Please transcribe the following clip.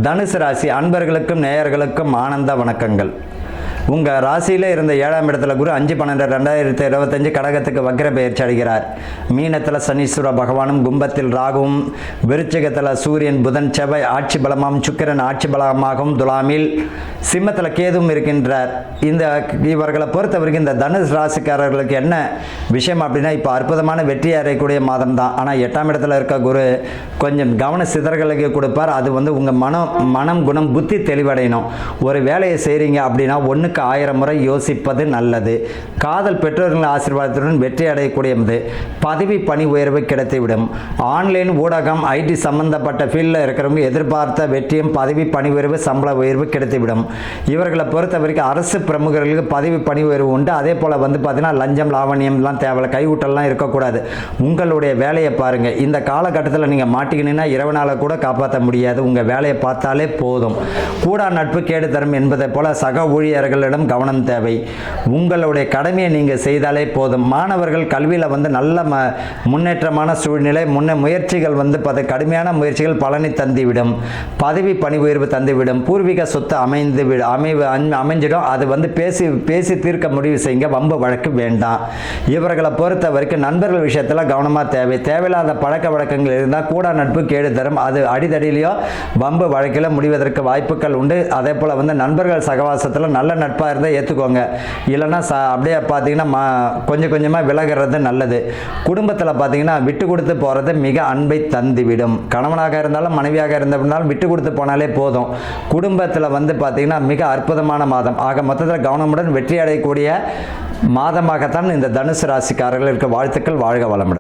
தனுசு ராசி அன்பர்களுக்கும் நேயர்களுக்கும் ஆனந்த வணக்கங்கள். உங்கள் ராசியில் இருந்த 7ஆம் இடத்துல குரு 5/12/2025 கடகத்துக்கு வக்ர பெயர்ச்சி அடைகிறார். மீனத்தில் சனீஸ்வர பகவானும், கும்பத்தில் ராகுவும், விருச்சிகத்தில் சூரியன், புதன், செவ்வாய் ஆட்சி பலமாகவும், சுக்கிரன் ஆட்சி பலமாகவும், துலாமில் சிம்மத்தில் கேதுவும் இருக்கின்றார். இவர்களை பொறுத்தவரைக்கும் இந்த தனுசு ராசிக்காரர்களுக்கு என்ன விஷயம் அப்படின்னா, இப்போ அற்புதமான வெற்றி அடையக்கூடிய மாதம் தான். ஆனால் 8ஆம் இடத்துல இருக்க குரு கொஞ்சம் கவன சிதறல்களுக்கு கொடுப்பார். அது உங்கள் மனம் குணம் புத்தி தெளிவடையணும். ஒரு வேலையை செய்கிறீங்க அப்படின்னா ஒன்றுக்கு 1000 முறை யோசிப்பது நல்லது. காதல் பெற்றோர்களின் ஆசீர்வாதத்துடன் வெற்றி அடையக்கூடியது. பதவி பணி உயர்வு கிடைத்துவிடும். ஆன்லைன் ஊடகம் ஐடி சம்பந்தப்பட்ட ஃபீல்டில் இருக்கிறவங்க எதிர்பார்த்த வெற்றியும் பதவி பணி உயர்வு சம்பள உயர்வு கிடைத்துவிடும். இவர்களை பொறுத்த வரைக்கும் அரசு பிரமுகர்களுக்கு பதவி பணி உயர்வு உண்டு. அதே போல் பார்த்தீங்கன்னா லஞ்சம் லாவணியம்லாம் தேவையில்லை, கைவிட்டெல்லாம் இருக்கக்கூடாது. உங்களுடைய வேலையை பாருங்கள். இந்த காலகட்டத்தில் நீங்கள் மாட்டிக்கினீங்கன்னா இரவு நாளை கூட காப்பாற்ற முடியாது. உங்கள் வேலையை பார்த்தாலே போதும். கூடா நட்பு கேடு தரும் என்பதை போல சக ஊழியர்களிடம் கவனம் தேவை. உங்களுடைய கடமையை நீங்கள் செய்தாலே போதும். மாணவர்கள் கல்வியில் நல்ல முன்னேற்றமான சூழ்நிலை, முயற்சிகள் கடுமையான முயற்சிகள் பலனை தந்துவிடும். பதவி பணி உயர்வு தந்துவிடும். பூர்வீக சொத்து அமைஞ்சிடும். அது பேசி தீர்க்க முடிவு செய்யுங்க. வம்பு வழக்கு வேண்டாம். இவர்களை பொறுத்த வரைக்கும் நண்பர்கள் விஷயத்தில் கவனமாக தேவை. தேவையில்லாத பழக்க வழக்கங்கள் இருந்தால் கூடா நட்பு கேடு தரும். அது அடிதடியிலையோ வம்பு வழக்கில் முடிவதற்கு வாய்ப்புகள் உண்டு. அதே போல் நண்பர்கள் சகவாசத்தில் நல்ல நட்பாக இருந்தால் ஏற்றுக்கோங்க. இல்லைன்னா அப்படியே பார்த்தீங்கன்னா கொஞ்சம் கொஞ்சமாக விலகிறது நல்லது. குடும்பத்தில் பார்த்தீங்கன்னா விட்டு கொடுத்து போகிறது மிக அன்பை தந்துவிடும். கணவனாக இருந்தாலும் மனைவியாக இருந்தாலும் விட்டு கொடுத்து போனாலே போதும். குடும்பத்தில் பார்த்தீங்கன்னா மிக அற்புதமான மாதம். ஆக மொத்தத்தில் கவனமுடன் வெற்றி அடையக்கூடிய மாதமாகத்தான் இந்த தனுசு ராசிக்காரர்கள் இருக்க. வாழ்த்துக்கள். வாழ்க வளமுடன்.